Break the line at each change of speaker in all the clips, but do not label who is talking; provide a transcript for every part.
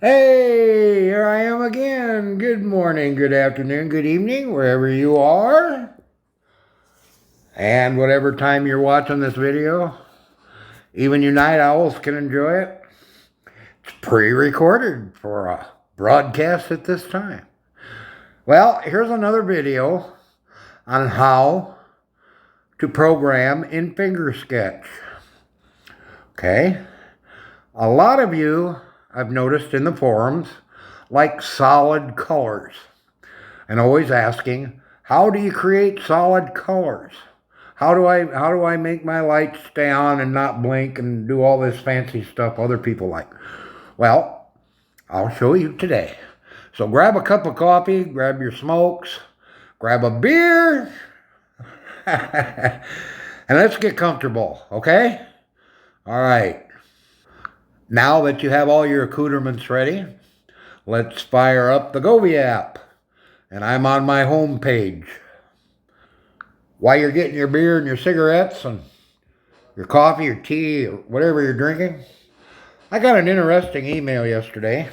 Hey, here I am again. Good morning, good afternoon, good evening, wherever you are. And whatever time you're watching this video, even you night owls can enjoy it. It's pre-recorded for a broadcast at this time. Well, here's another video on how to program in Finger Sketch. Okay? A lot of you, I've noticed in the forums, like solid colors. And always asking, how do you create solid colors? How do I make my lights stay on and not blink and do all this fancy stuff other people like? Well, I'll show you today. So grab a cup of coffee, grab your smokes, grab a beer, and let's get comfortable, okay? All right. Now that you have all your accoutrements ready, let's fire up the Govee app. And I'm on my home page. While you're getting your beer and your cigarettes and your coffee or tea or whatever you're drinking, I got an interesting email yesterday.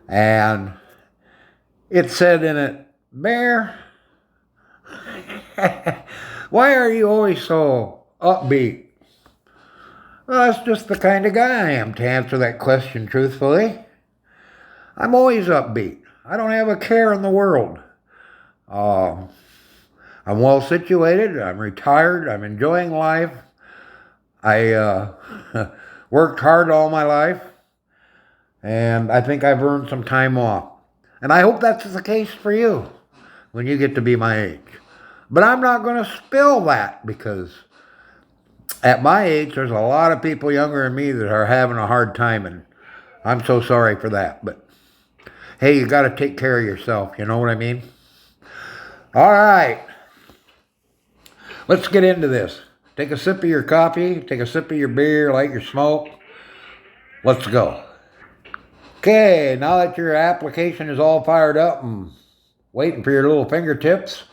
And it said in it, Bear, why are you always so upbeat? Well, that's just the kind of guy I am, to answer that question truthfully. I'm always upbeat. I don't have a care in the world. I'm well situated. I'm retired. I'm enjoying life. I worked hard all my life, and I think I've earned some time off. And I hope that's the case for you when you get to be my age. But I'm not going to spill that, because at my age, there's a lot of people younger than me that are having a hard time, and I'm so sorry for that. But hey, you got to take care of yourself. You know what I mean? All right. Let's get into this. Take a sip of your coffee, take a sip of your beer, light your smoke. Let's go. Okay, now that your application is all fired up and waiting for your little fingertips,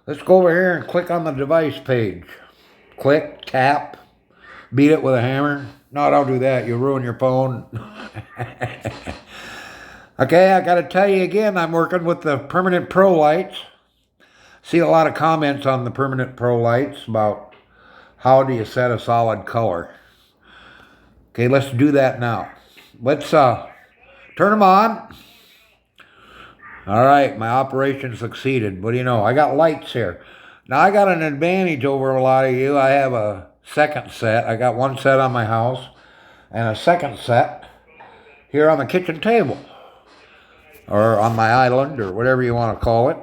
let's go over here and click on the device page. Click, tap, beat it with a hammer. No, don't do that. You'll ruin your phone. Okay, I got to tell you again, I'm working with the Permanent Pro lights. See a lot of comments on the Permanent Pro lights about how do you set a solid color. Okay, let's do that now. Let's turn them on. All right, my operation succeeded. What do you know? I got lights here. Now, I got an advantage over a lot of you. I have a second set. I got one set on my house and a second set here on the kitchen table, or on my island, or whatever you want to call it.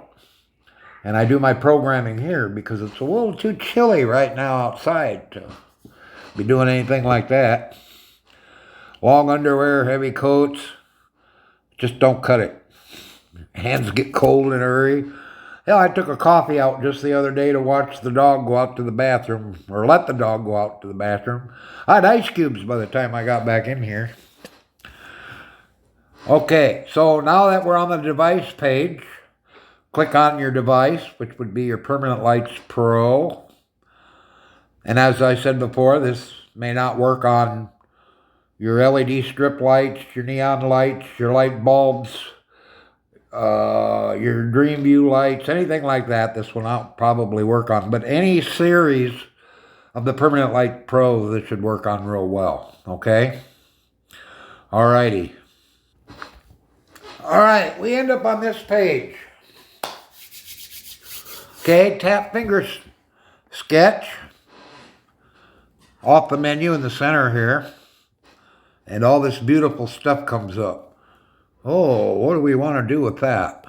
And I do my programming here because it's a little too chilly right now outside to be doing anything like that. Long underwear, heavy coats, just don't cut it. Hands get cold in a hurry. Hell, I took a coffee out just the other day to watch the dog go out to the bathroom, or let the dog go out to the bathroom. I had ice cubes by the time I got back in here. Okay, so now that we're on the device page, click on your device, which would be your Permanent Lights Pro. And as I said before, this may not work on your LED strip lights, your neon lights, your light bulbs, your dream view lights, anything like that. This will not probably work on. But any series of the Permanent Light Pro, this should work on real well. Okay? Alrighty. Alright, we end up on this page. Okay, tap finger sketch off the menu in the center here, and all this beautiful stuff comes up. Oh, what do we want to do with that?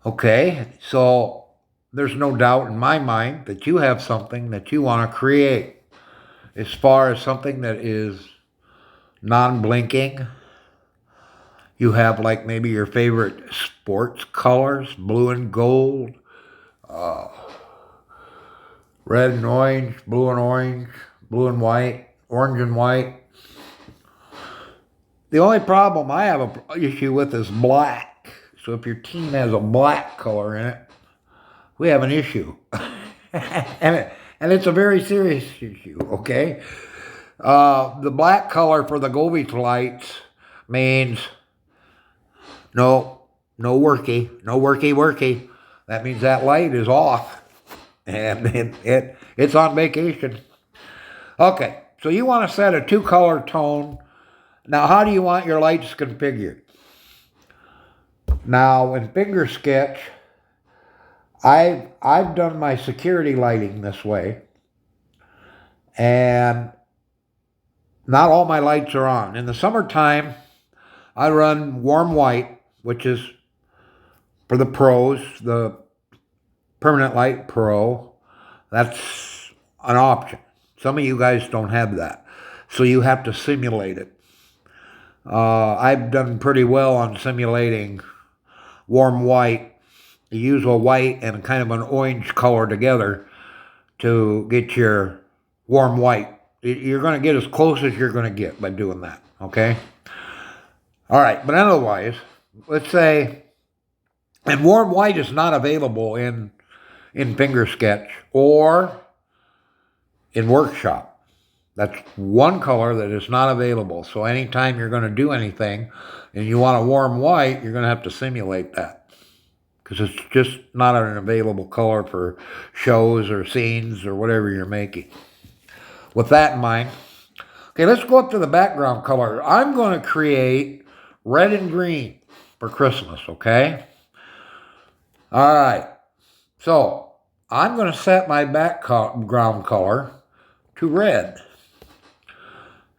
Okay, so there's no doubt in my mind that you have something that you want to create. As far as something that is non-blinking, you have like maybe your favorite sports colors, blue and gold, red and orange, blue and white, orange and white. The only problem I have an issue with is black. So if your team has a black color in it, we have an issue. and it's a very serious issue, okay? The black color for the Govee lights means no, no worky. That means that light is off, and it's on vacation. Okay, so you want to set a 2-color tone. Now, how do you want your lights configured? Now, in Finger Sketch, I've done my security lighting this way, and not all my lights are on. In the summertime, I run warm white, which is for the pros, the Permanent Light Pro. That's an option. Some of you guys don't have that, so you have to simulate it. I've done pretty well on simulating warm white. You use a white and kind of an orange color together to get your warm white. You're going to get as close as you're going to get by doing that, okay? All right, but otherwise, let's say, and warm white is not available in Finger Sketch or in Workshop. That's one color that is not available. So anytime you're going to do anything and you want a warm white, you're going to have to simulate that, because it's just not an available color for shows or scenes or whatever you're making. With that in mind, okay, let's go up to the background color. I'm going to create red and green for Christmas, okay? All right. So I'm going to set my background color to red.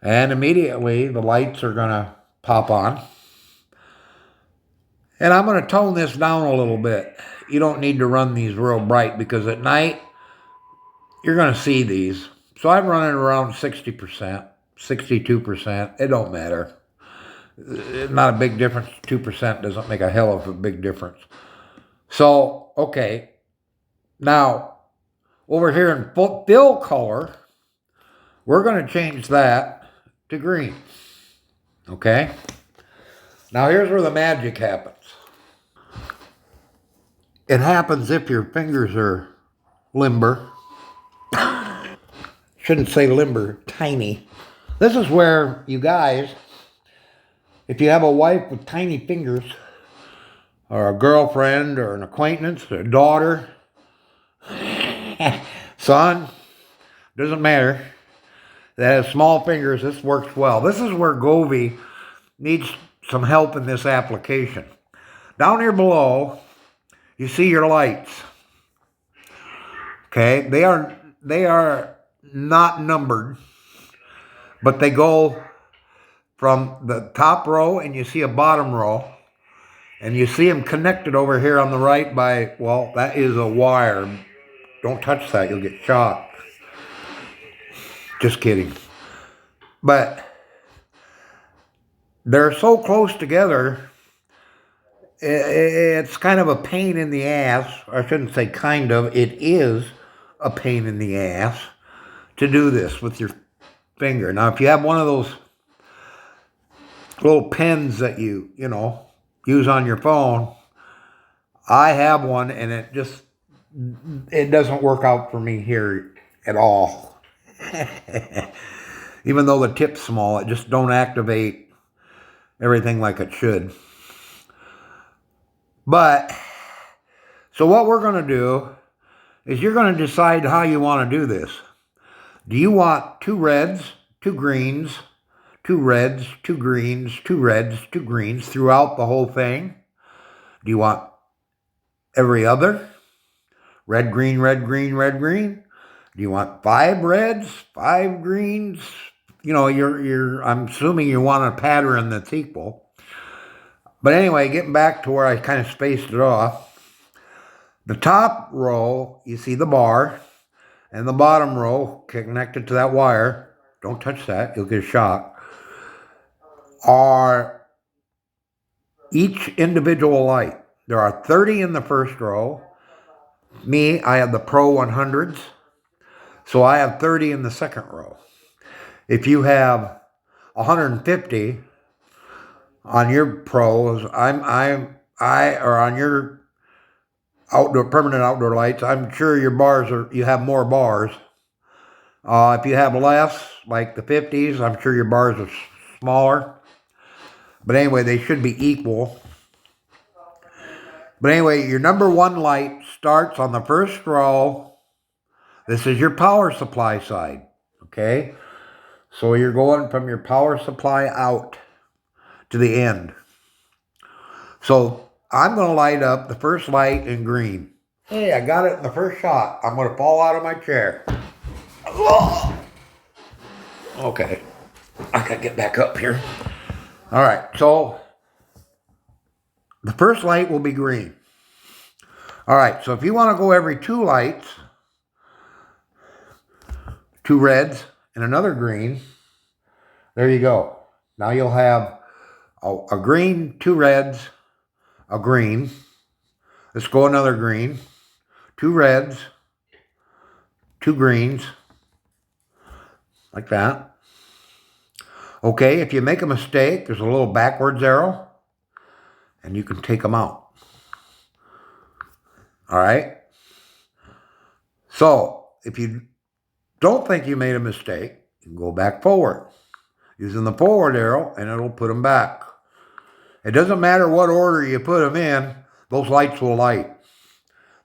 And immediately the lights are going to pop on. And I'm going to tone this down a little bit. You don't need to run these real bright, because at night you're going to see these. So I'm running around 60%, 62%. It don't matter. It's not a big difference. 2% doesn't make a hell of a big difference. So, okay. Now, over here in fill color, we're going to change that to green. Okay? Now, here's where the magic happens. It happens if your fingers are limber. Shouldn't say limber, tiny. This is where you guys, if you have a wife with tiny fingers, or a girlfriend, or an acquaintance, or a daughter, son, doesn't matter, that has small fingers, this works well. This is where Govee needs some help in this application. Down here below, you see your lights. Okay, they are not numbered, but they go from the top row, and you see a bottom row, and you see them connected over here on the right by, well, that is a wire. Don't touch that, you'll get shocked. Just kidding. But they're so close together, it's kind of a pain in the ass. I shouldn't say kind of, it is a pain in the ass to do this with your finger. Now, if you have one of those little pens that you use on your phone, I have one, and it doesn't work out for me here at all. Even though the tip's small, it just don't activate everything like it should. But, so what we're going to do is you're going to decide how you want to do this. Do you want 2 reds, 2 greens, 2 reds, 2 greens, 2 reds, 2 greens throughout the whole thing? Do you want every other? Red, green, red, green, red, green? Do you want 5 reds, 5 greens? I'm assuming you want a pattern that's equal. But anyway, getting back to where I kind of spaced it off. The top row, you see the bar, and the bottom row connected to that wire, don't touch that, you'll get a shock, are each individual light. There are 30 in the first row. Me, I have the Pro 100s, so I have 30 in the second row. If you have 150 on your Pros, or on your permanent outdoor lights, I'm sure your bars you have more bars. If you have less, like the 50s, I'm sure your bars are smaller. But anyway, they should be equal. But anyway, your number one light starts on the first row. This is your power supply side, okay? So you're going from your power supply out to the end. So I'm going to light up the first light in green. Hey, I got it in the first shot. I'm going to fall out of my chair. Okay, I got to get back up here. All right, so the first light will be green. All right, so if you want to go every two lights, two reds and another green, there you go. Now you'll have a green, two reds, a green. Let's go another green, two reds, two greens, like that. Okay, if you make a mistake, there's a little backwards arrow, and you can take them out. All right? So, if you don't think you made a mistake, you can go back forward, using the forward arrow, and it'll put them back. It doesn't matter what order you put them in, those lights will light.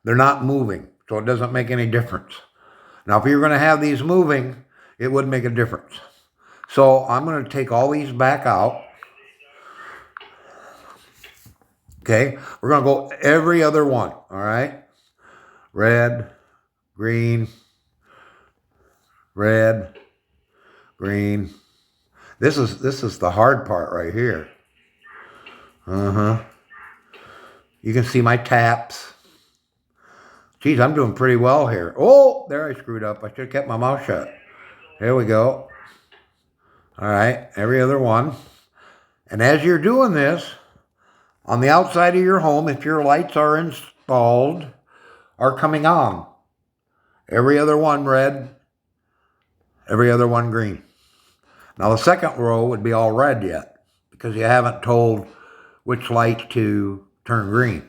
They're not moving, so it doesn't make any difference. Now, if you're going to have these moving, it would make a difference. So I'm going to take all these back out. Okay, we're going to go every other one, all right? Red, green, red, green. This is the hard part right here. You can see my taps. Geez, I'm doing pretty well here. Oh, there I screwed up. I should have kept my mouth shut. There we go. All right, every other one. And as you're doing this, on the outside of your home, if your lights are installed, are coming on. Every other one red, every other one green. Now the second row would be all red yet, because you haven't told which light to turn green.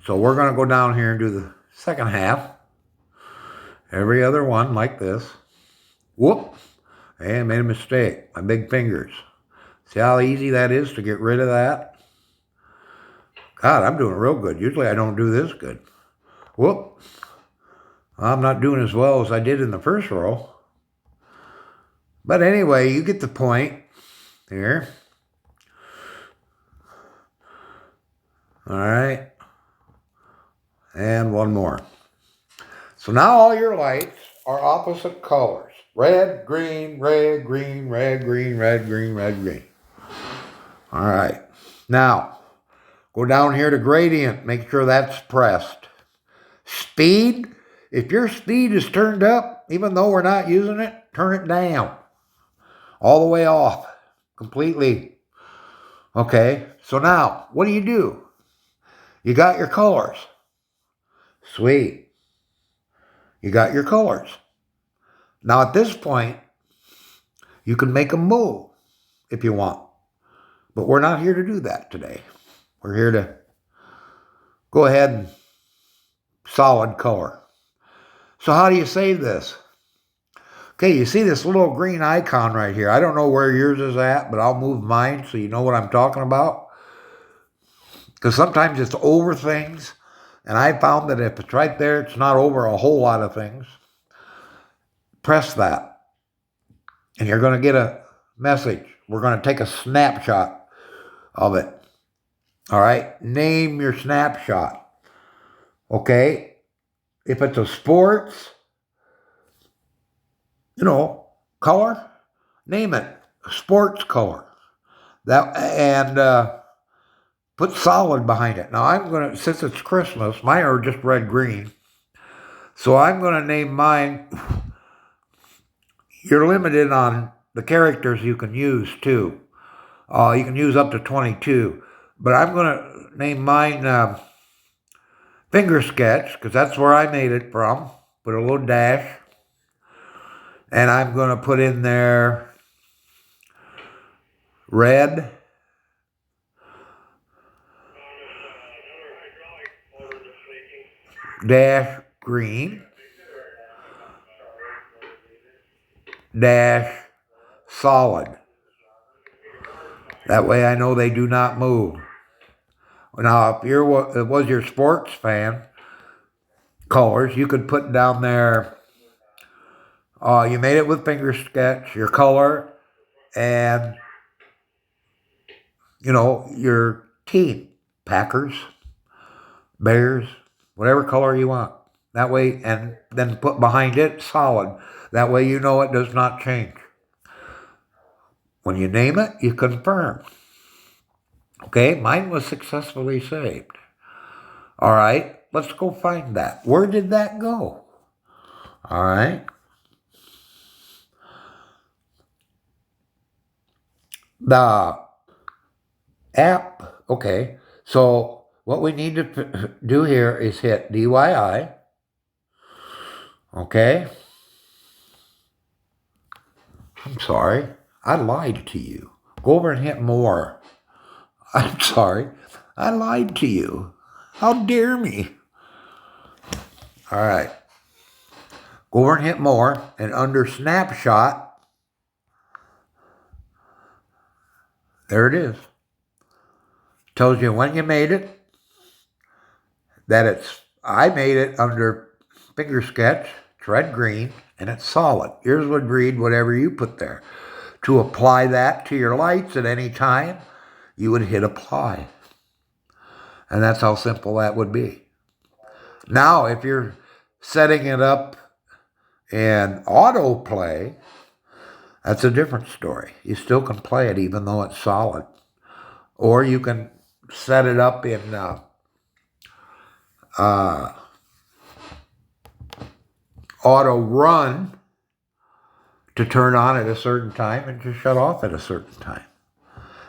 So we're going to go down here and do the second half. Every other one like this. Whoop. Hey, I made a mistake. My big fingers. See how easy that is to get rid of that? God, I'm doing real good. Usually I don't do this good. Whoop. I'm not doing as well as I did in the first row. But anyway, you get the point here. All right. And one more. So now all your lights are opposite colors. Red, green, red, green, red, green, red, green, red, green. All right. Now, go down here to gradient. Make sure that's pressed. Speed. If your speed is turned up, even though we're not using it, turn it down. All the way off. Completely. Okay. So now, what do? You got your colors. Sweet. You got your colors. Now at this point, you can make them move if you want. But we're not here to do that today. We're here to go ahead and solid color. So how do you save this? Okay, you see this little green icon right here. I don't know where yours is at, but I'll move mine so you know what I'm talking about. Because sometimes it's over things. And I found that if it's right there, it's not over a whole lot of things. Press that. And you're going to get a message. We're going to take a snapshot of it. All right. Name your snapshot. Okay. If it's a sports, color, name it. Sports color. And put solid behind it. Now I'm going to, since it's Christmas, mine are just red green. So I'm going to name mine. You're limited on the characters you can use too. You can use up to 22. But I'm going to name mine Finger Sketch, because that's where I made it from. Put a little dash. And I'm going to put in there red. Dash green. dash solid. That way I know they do not move. Now, if it was your sports fan colors, you could put down there, you made it with finger sketch, your color, and, your team. Packers, Bears, whatever color you want. That way, and then put behind it solid. That way you know it does not change. When you name it, you confirm. Okay, mine was successfully saved. All right, let's go find that. Where did that go? All right. The app, okay. So what we need to do here is hit DYI. Okay. I'm sorry. I lied to you. Go over and hit more. I'm sorry. I lied to you. How dare me? All right. Go over and hit more. And under snapshot, there it is. Tells you when you made it. I made it under finger sketch, red green, and it's solid. Yours would read whatever you put there. To apply that to your lights at any time, you would hit apply. And that's how simple that would be. Now, if you're setting it up in Autoplay, that's a different story. You still can play it even though it's solid. Or you can set it up in auto run to turn on at a certain time and to shut off at a certain time.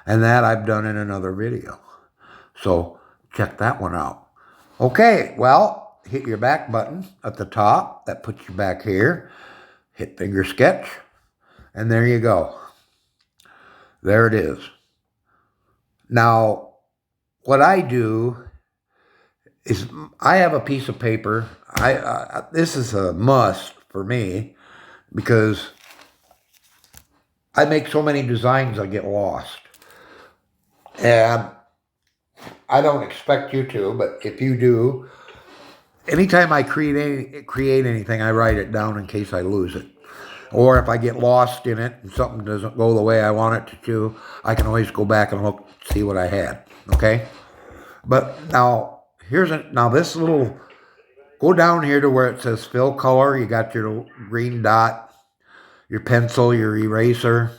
And that I've done in another video. So check that one out. Okay, well, hit your back button at the top. That puts you back here. Hit finger sketch. And there you go. There it is. Now, what I do is I have a piece of paper. This is a must for me because I make so many designs I get lost. And I don't expect you to, but if you do, anytime I create anything, I write it down in case I lose it. Or if I get lost in it and something doesn't go the way I want it to, I can always go back and look, see what I had. Okay? But now, this little, go down here to where it says fill color. You got your green dot, your pencil, your eraser,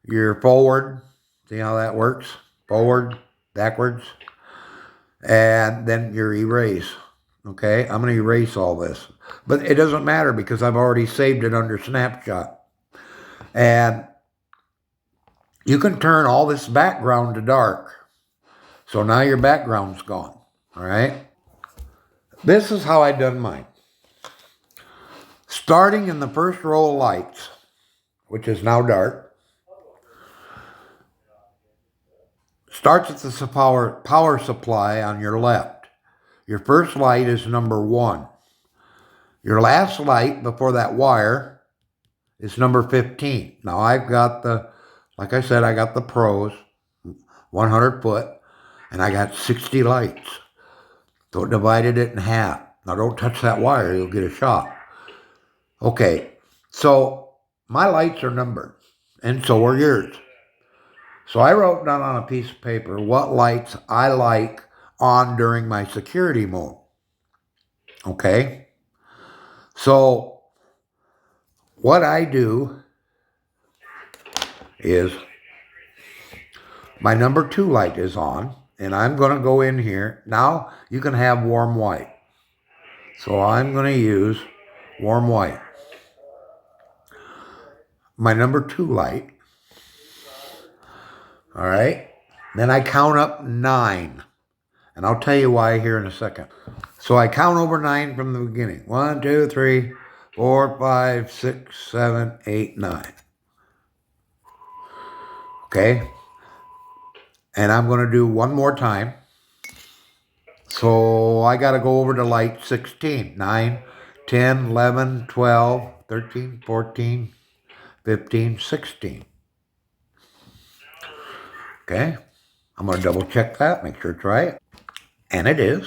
your forward. See how that works? Forward, backwards. And then your erase. Okay, I'm going to erase all this. But it doesn't matter because I've already saved it under snapshot. And you can turn all this background to dark. So now your background's gone. All right. This is how I done mine. Starting in the first row of lights, which is now dark. Starts at the power supply on your left. Your first light is number 1. Your last light before that wire is number 15. Now I've got like I said, I got the pros, 100 foot, and I got 60 lights. So it divided it in half. Now don't touch that wire, you'll get a shock. Okay, so my lights are numbered, and so are yours. So I wrote down on a piece of paper what lights I like on during my security mode. Okay? So what I do is my number 2 light is on, and I'm going to go in here. Now you can have warm white. So I'm going to use warm white. My number 2 light. All right? Then I count up 9. And I'll tell you why here in a second. So I count over 9 from the beginning. 1, 2, 3, 4, 5, 6, 7, 8, 9. Okay? And I'm going to do one more time. So I got to go over to light 16. 9, 10, 11, 12, 13, 14, 15, 16. Okay, I'm going to double check that, make sure it's right. And it is.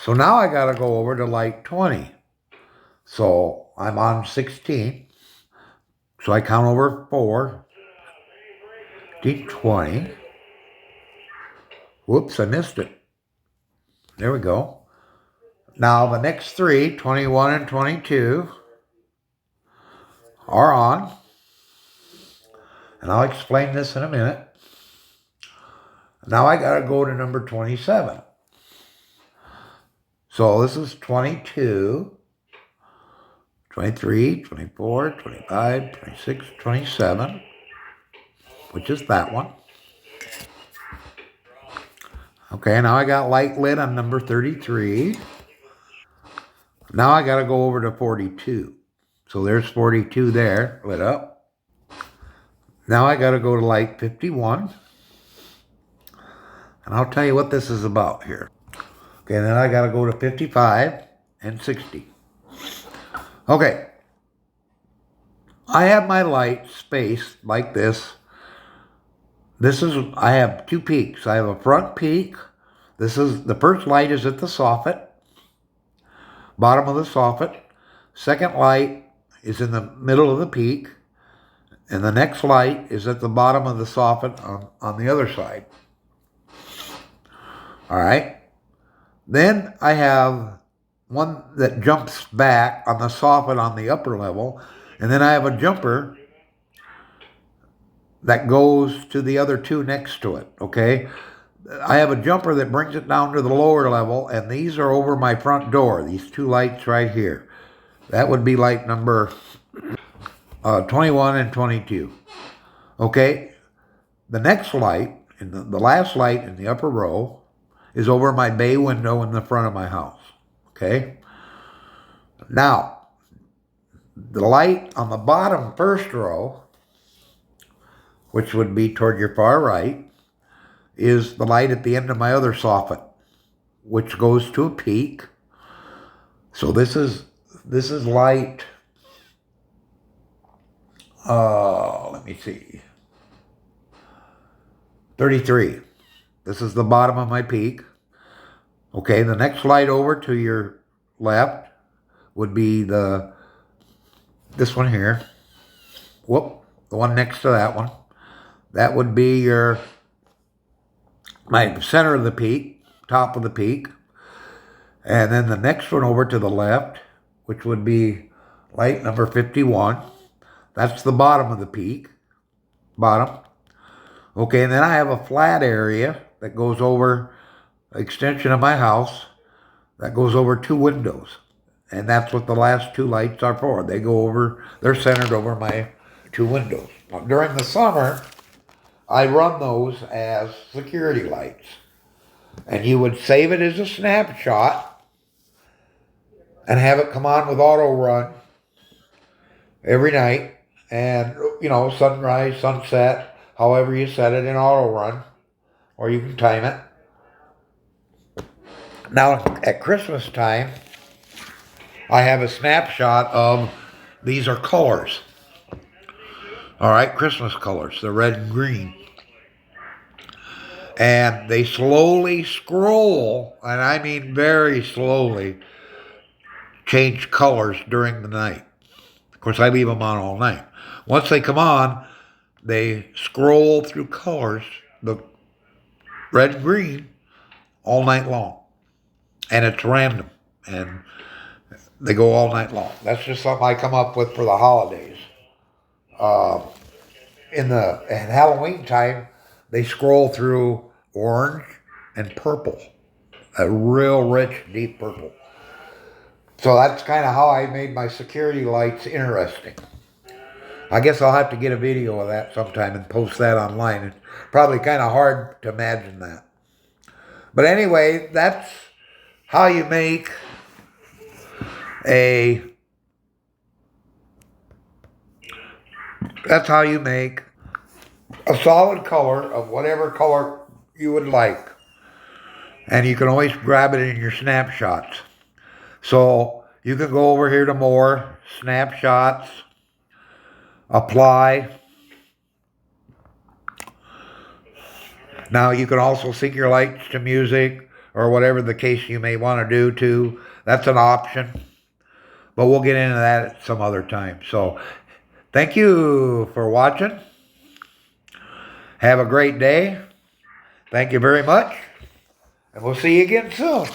So now I got to go over to light 20. So I'm on 16. So I count over 4, 20. Whoops, I missed it. There we go. Now the next 3, 21 and 22, are on. And I'll explain this in a minute. Now I got to go to number 27. So this is 22, 23, 24, 25, 26, 27, which is that one. Okay, now I got light lit on number 33. Now I got to go over to 42. So there's 42 there, lit up. Now I got to go to light 51. And I'll tell you what this is about here. Okay, then I got to go to 55 and 60. Okay. I have my light spaced like this. I have 2 peaks. I have a front peak. The first light is at the soffit, bottom of the soffit. Second light is in the middle of the peak. And the next light is at the bottom of the soffit on the other side. All right. Then I have one that jumps back on the soffit on the upper level. And then I have a jumper that goes to the other 2 next to it, okay? I have a jumper that brings it down to the lower level, and these are over my front door, these 2 lights right here. That would be light number 21 and 22. Okay, the next light, the last light in the upper row, is over my bay window in the front of my house, okay? Now, the light on the bottom first row, which would be toward your far right, is the light at the end of my other soffit, which goes to a peak. So this is light, let me see, 33. This is the bottom of my peak. Okay, the next light over to your left would be this one here. Whoop, the one next to that one. That would be my center of the peak, top of the peak. And then the next one over to the left, which would be light number 51. That's the bottom of the peak, bottom. Okay, and then I have a flat area that goes over an extension of my house that goes over 2 windows. And that's what the last 2 lights are for. They're centered over my 2 windows. Now, during the summer, I run those as security lights. And you would save it as a snapshot and have it come on with auto run every night. And, sunrise, sunset, however you set it in auto run, or you can time it. Now, at Christmas time, I have a snapshot of, these are colors. All right, Christmas colors, the red and green. And they slowly scroll, and I mean very slowly, change colors during the night. Of course, I leave them on all night. Once they come on, they scroll through colors, the red and green, all night long. And it's random, and they go all night long. That's just something I come up with for the holidays. In Halloween time, they scroll through orange and purple, a real rich, deep purple. So that's kind of how I made my security lights interesting. I guess I'll have to get a video of that sometime and post that online. It's probably kind of hard to imagine that. But anyway, that's how you make a solid color of whatever color you would like. And you can always grab it in your snapshots. So you can go over here to more snapshots, apply. Now you can also sync your lights to music or whatever the case you may want to do too. That's an option. But we'll get into that at some other time. So thank you for watching. Have a great day. Thank you very much. And we'll see you again soon.